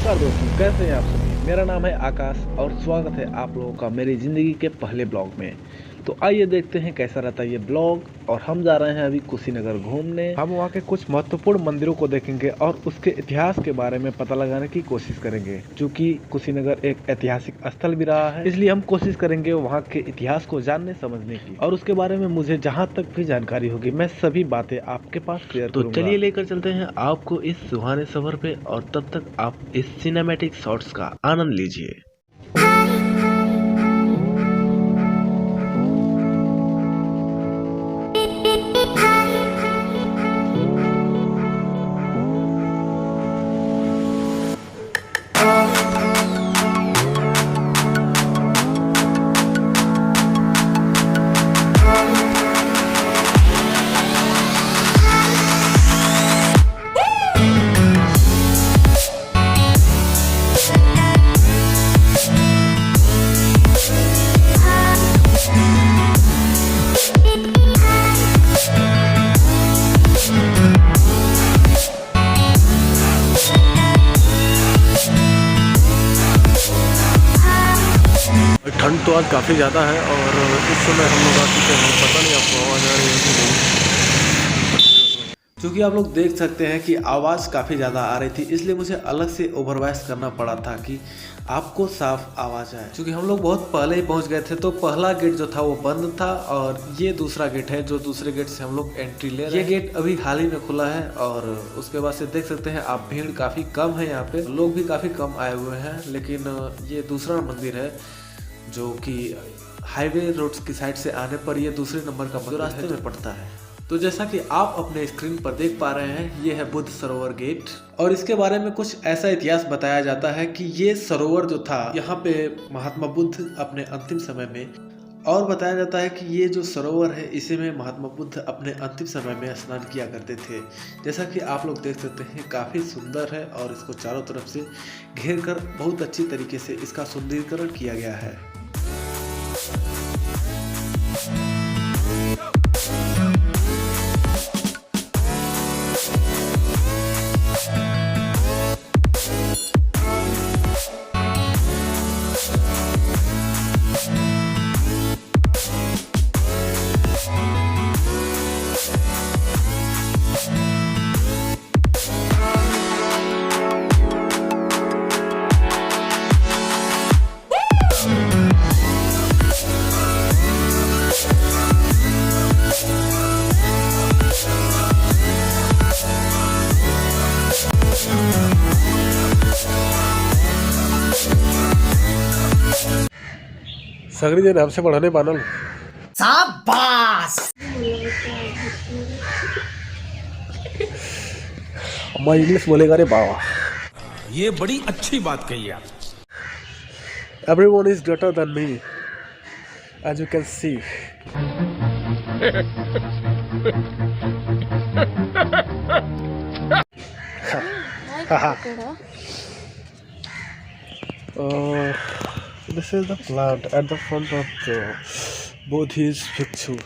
नमस्कार दोस्तों, कैसे हैं आप सभी। मेरा नाम है आकाश और स्वागत है आप लोगों का मेरी ज़िंदगी के पहले ब्लॉग में। तो आइए देखते हैं कैसा रहता है ये ब्लॉग। और हम जा रहे हैं अभी कुशीनगर घूमने। हम वहाँ के कुछ महत्वपूर्ण मंदिरों को देखेंगे और उसके इतिहास के बारे में पता लगाने की कोशिश करेंगे। क्योंकि कुशीनगर एक ऐतिहासिक स्थल भी रहा है, इसलिए हम कोशिश करेंगे वहाँ के इतिहास को जानने समझने की। और उसके बारे में मुझे जहाँ तक भी जानकारी होगी मैं सभी बातें आपके पास शेयर करूंगा। तो चलिए लेकर चलते हैं आपको इस सुहाने सफर पे, और तब तक आप इस सिनेमैटिक शॉट्स का आनंद लीजिए। ठंड तो आज काफ़ी ज़्यादा है और इस समय हम लोग आ चुके हैं, पता नहीं आपको आवाज़ आ रही है कि नहीं। क्योंकि आप लोग देख सकते हैं कि आवाज़ काफ़ी ज़्यादा आ रही थी, इसलिए मुझे अलग से ओवर वॉइस करना पड़ा था कि आपको साफ आवाज़ आए। क्योंकि हम लोग बहुत पहले ही पहुंच गए थे, तो पहला गेट जो था वो बंद था और ये दूसरा गेट है जो दूसरे गेट से हम लोग एंट्री ले रहे हैं। ये गेट अभी हाल ही में खुला है और उसके बाद से देख सकते हैं आप भीड़ काफ़ी कम है, यहाँ पे लोग भी काफ़ी कम आए हुए हैं। लेकिन ये दूसरा मंदिर है जो कि हाईवे रोड्स की साइड से आने पर ये दूसरे नंबर का मंदिर रास्ते में पड़ता है। तो जैसा कि आप अपने स्क्रीन पर देख पा रहे हैं, ये है बुद्ध सरोवर गेट। और इसके बारे में कुछ ऐसा इतिहास बताया जाता है कि ये सरोवर जो था, यहाँ पे महात्मा बुद्ध अपने अंतिम समय में, और बताया जाता है कि ये जो सरोवर है इसी में महात्मा बुद्ध अपने अंतिम समय में स्नान किया करते थे। जैसा कि आप लोग देख सकते हैं काफ़ी सुंदर है और इसको चारों तरफ से घेर कर बहुत अच्छी तरीके से इसका सुंदरीकरण किया गया है। सगड़ी दिन हमसे बढ़ाने बानल शाबाश। अम्मा इंग्लिश बोलेगा रे बाबा, ये बड़ी अच्छी बात कही आप। Everyone is greater than me, as you can see. This is the plant at the front of the Bodhi's Bhikshu.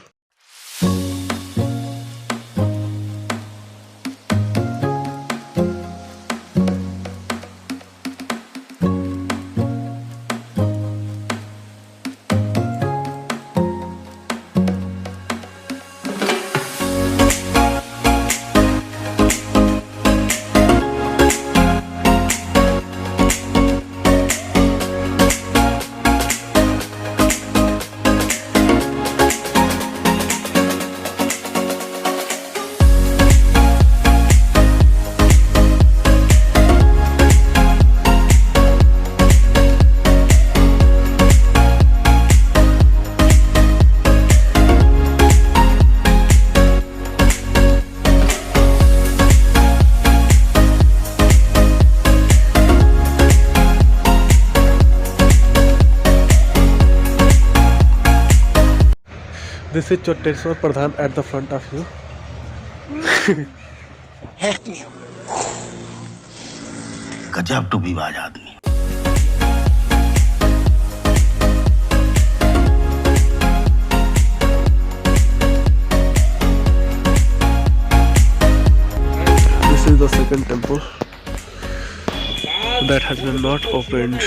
This is Choteshwar Pradhan at the front of you. गजब टूबीबाज आदमी। This is the second temple. that has been not opened.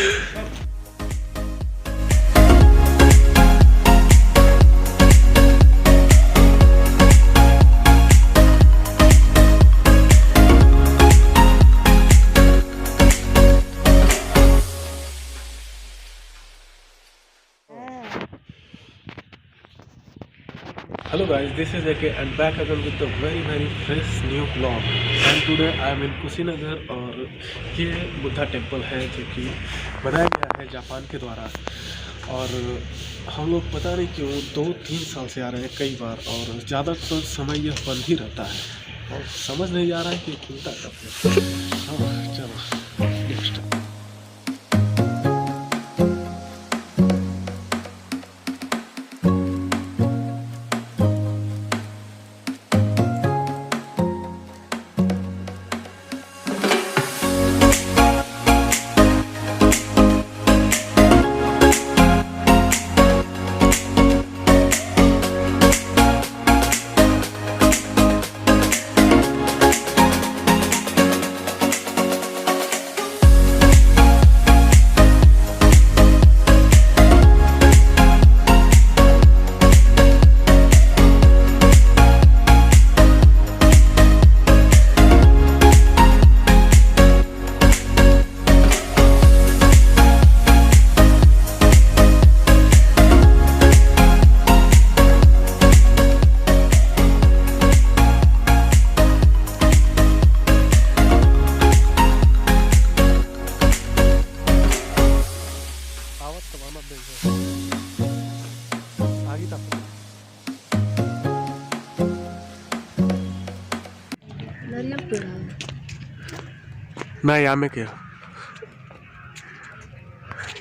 Hello guys, this is AK and back again with the very fresh new vlog. And today I am in Kushinagar और ये Buddha temple है जो कि बनाया गया है जापान के द्वारा। और हम लोग पता नहीं क्यों 2-3 साल से आ रहे हैं कई बार, और ज़्यादातर समय यह बंद ही रहता है और समझ नहीं आ रहा है कि खुलता कब है। हाँ चलो नेक्स्ट। मैं यहाँ में क्या,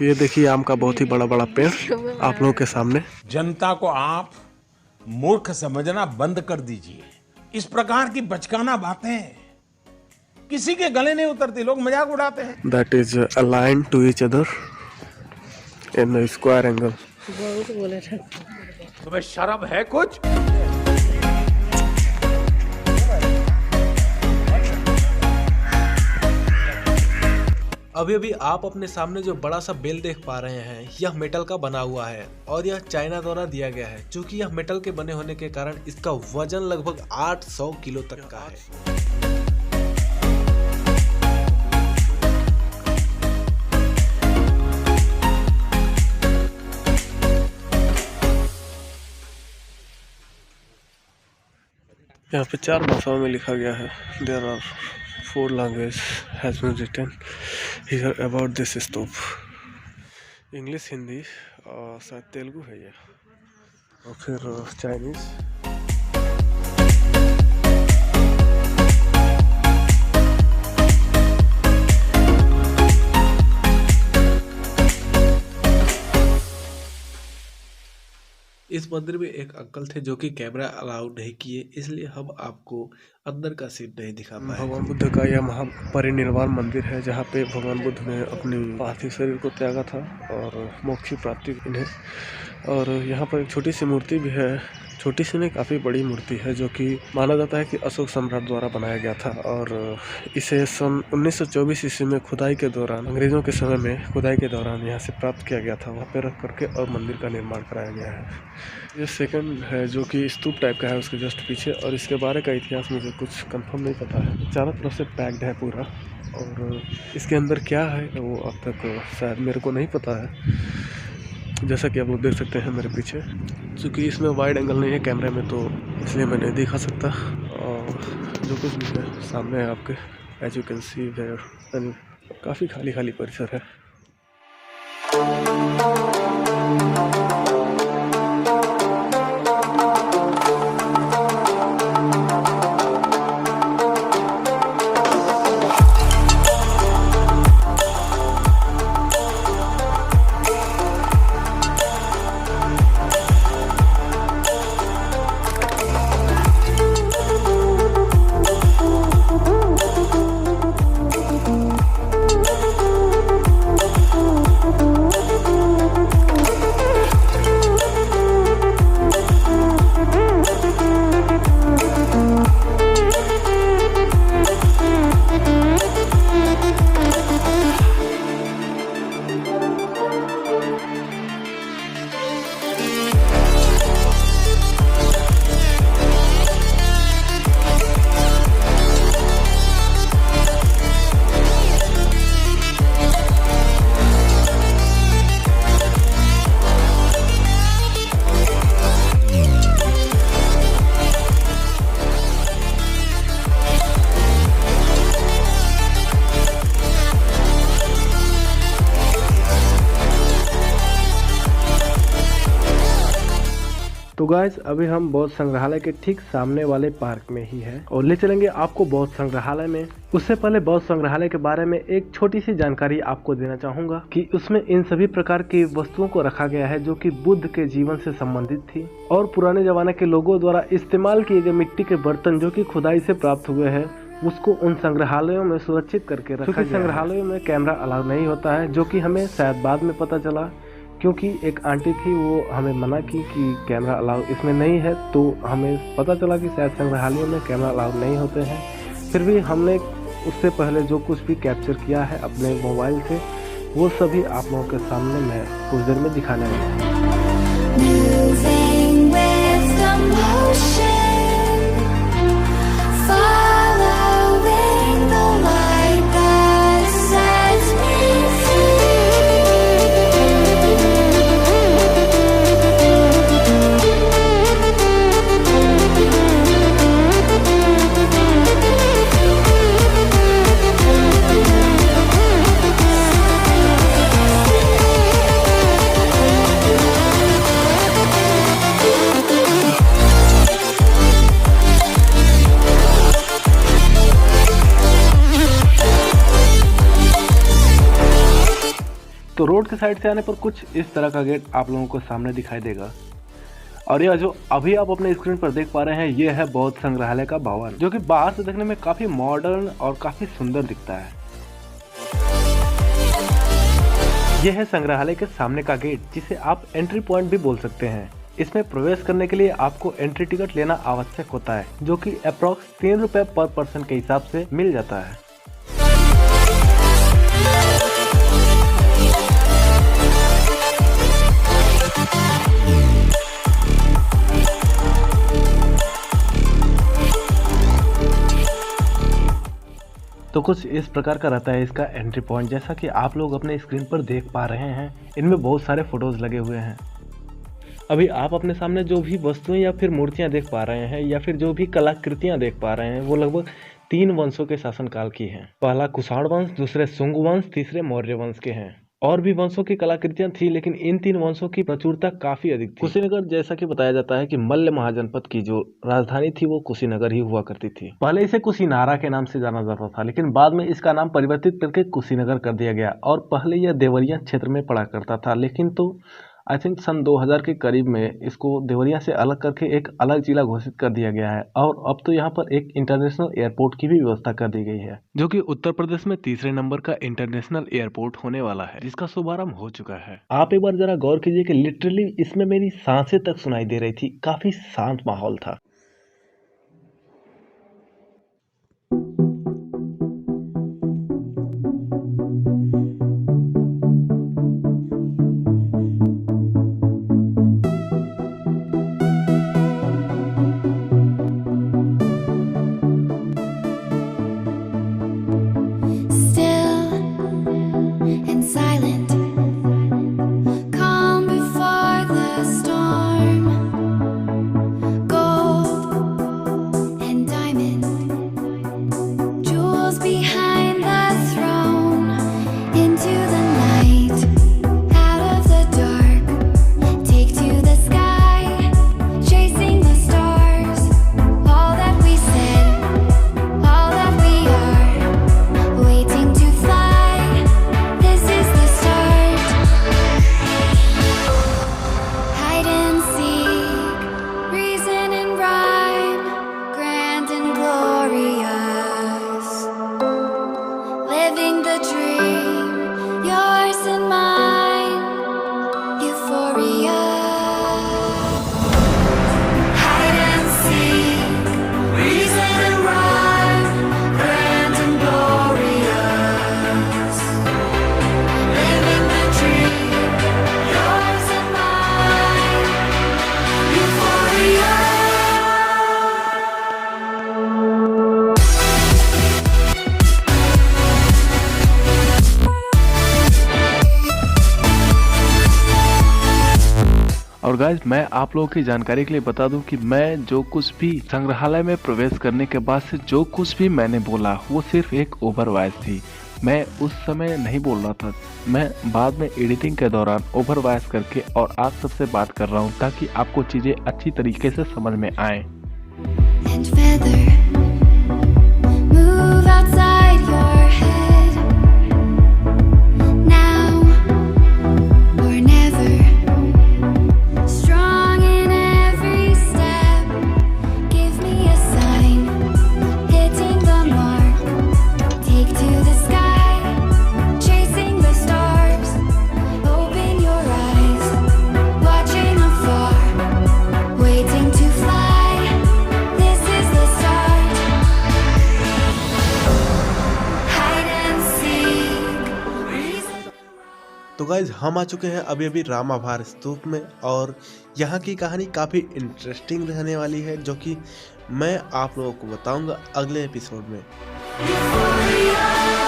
ये देखिए आम का बहुत ही बड़ा पेड़ आप लोगों के सामने। जनता को आप मूर्ख समझना बंद कर दीजिए। इस प्रकार की बचकाना बातें किसी के गले नहीं उतरती, लोग मजाक उड़ाते हैं। That is align to each other in square angle. तुम्हें शर्म है कुछ? अभी आप अपने सामने जो बड़ा सा बेल देख पा रहे हैं, यह मेटल का बना हुआ है और यह चाइना द्वारा दिया गया है। चूंकि यह मेटल के बने होने के कारण इसका वजन लगभग 800 किलो तक का है। यहाँ पे 4 भाषाओं में लिखा गया है। There are 4 languages has been written here about this stupa. English, Hindi और शायद तेलुगु है ये, और फिर चाइनीज। इस मंदिर में एक अंकल थे जो कि कैमरा अलाउड नहीं किए, इसलिए हम आपको अंदर का सीन नहीं दिखा पाए। भगवान बुद्ध का यह महापरिनिर्वाण मंदिर है जहाँ पे भगवान बुद्ध ने अपनी पार्थिव शरीर को त्यागा था और मोक्ष की प्राप्ति इन्हें। और यहाँ पर एक छोटी सी मूर्ति भी है, छोटी सी नहीं काफ़ी बड़ी मूर्ति है, जो कि माना जाता है कि अशोक सम्राट द्वारा बनाया गया था। और इसे सन 1924 ईस्वी में खुदाई के दौरान, अंग्रेज़ों के समय में खुदाई के दौरान यहाँ से प्राप्त किया गया था। वहाँ पे रख करके और मंदिर का निर्माण कराया गया है। ये सेकंड है जो कि स्तूप टाइप का है उसके जस्ट पीछे, और इसके बारे का इतिहास मुझे कुछ कंफर्म नहीं पता है। चारों तरफ से पैक्ड है पूरा, और इसके अंदर क्या है वो अब तक शायद मेरे को नहीं पता है। जैसा कि आप लोग देख सकते हैं मेरे पीछे, क्योंकि इसमें वाइड एंगल नहीं है कैमरे में, तो इसलिए मैं नहीं दिखा सकता। और जो कुछ भी है सामने है आपके, as you can see there, काफ़ी खाली परिसर है। गाइस अभी हम बौद्ध संग्रहालय के ठीक सामने वाले पार्क में ही है और ले चलेंगे आपको बौद्ध संग्रहालय में। उससे पहले बौद्ध संग्रहालय के बारे में एक छोटी सी जानकारी आपको देना चाहूंगा कि उसमें इन सभी प्रकार की वस्तुओं को रखा गया है जो कि बुद्ध के जीवन से संबंधित थी और पुराने जमाने के लोगों द्वारा इस्तेमाल किए गए मिट्टी के बर्तन जो कि खुदाई से प्राप्त हुए हैं उसको उन संग्रहालयों में सुरक्षित करके रखा गया है। संग्रहालयों में कैमरा अलाउ नहीं होता है, जो कि हमें शायद बाद में पता चला, क्योंकि एक आंटी थी वो हमें मना की कि कैमरा अलाउ इसमें नहीं है, तो हमें पता चला कि शायद संग्रहालयों में कैमरा अलाउ नहीं होते हैं। फिर भी हमने उससे पहले जो कुछ भी कैप्चर किया है अपने मोबाइल से वो सभी आप लोगों के सामने मैं कुछ देर में दिखाने वाला हूँ। तो रोड के साइड से आने पर कुछ इस तरह का गेट आप लोगों को सामने दिखाई देगा और यह जो अभी आप अपने स्क्रीन पर देख पा रहे हैं ये है बौद्ध संग्रहालय का भवन, जो कि बाहर से देखने में काफी मॉडर्न और काफी सुंदर दिखता है। यह है संग्रहालय के सामने का गेट, जिसे आप एंट्री पॉइंट भी बोल सकते हैं। इसमें प्रवेश करने के लिए आपको एंट्री टिकट लेना आवश्यक होता है, जो कि अप्रॉक्स 3 रुपए पर पर्सन के हिसाब से मिल जाता है। तो कुछ इस प्रकार का रहता है इसका एंट्री पॉइंट, जैसा कि आप लोग अपने स्क्रीन पर देख पा रहे हैं। इनमें बहुत सारे फोटोज लगे हुए हैं। अभी आप अपने सामने जो भी वस्तुएं या फिर मूर्तियां देख पा रहे हैं या फिर जो भी कलाकृतियां देख पा रहे हैं वो लगभग 3 वंशों के शासनकाल की हैं। पहला कुषाण वंश, दूसरे शुंग वंश, तीसरे मौर्य वंश के हैं। और भी वंशों की कलाकृतियां थी, लेकिन इन 3 वंशों की प्रचुरता काफी अधिक थी। कुशीनगर, जैसा कि बताया जाता है कि मल्ल महाजनपद की जो राजधानी थी वो कुशीनगर ही हुआ करती थी। पहले इसे कुशीनारा के नाम से जाना जाता था, लेकिन बाद में इसका नाम परिवर्तित करके कुशीनगर कर दिया गया और पहले यह देवरिया क्षेत्र में पड़ा करता था, लेकिन तो आई थिंक सन 2000 के करीब में इसको देवरिया से अलग करके एक अलग जिला घोषित कर दिया गया है और अब तो यहाँ पर एक इंटरनेशनल एयरपोर्ट की भी व्यवस्था कर दी गई है, जो कि उत्तर प्रदेश में 3रे नंबर का इंटरनेशनल एयरपोर्ट होने वाला है, जिसका शुभारंभ हो चुका है। आप एक बार जरा गौर कीजिए कि लिटरली इसमें मेरी सांसें तक सुनाई दे रही थी। काफी शांत माहौल था। और गाइस मैं आप लोगों की जानकारी के लिए बता दूं कि मैं जो कुछ भी संग्रहालय में प्रवेश करने के बाद से जो कुछ भी मैंने बोला वो सिर्फ एक ओवर वॉइस थी। मैं उस समय नहीं बोल रहा था, मैं बाद में एडिटिंग के दौरान ओवर वॉइस करके और आप सबसे बात कर रहा हूँ ताकि आपको चीज़ें अच्छी तरीके से समझ में आएँ। And feather move outside your head now or never, strong in every step, give me a sign, hitting the mark, take to the sky, chasing the stars, open your eyes, watching afar, waiting to fly. This is the start. Hide and seek. Reason. तो guys हम आ चुके हैं अभी अभी रामाभार स्तूप में, और यहाँ की कहानी काफ़ी इंटरेस्टिंग रहने वाली है, जो कि मैं आप लोगों को बताऊंगा अगले एपिसोड में। Euphoria.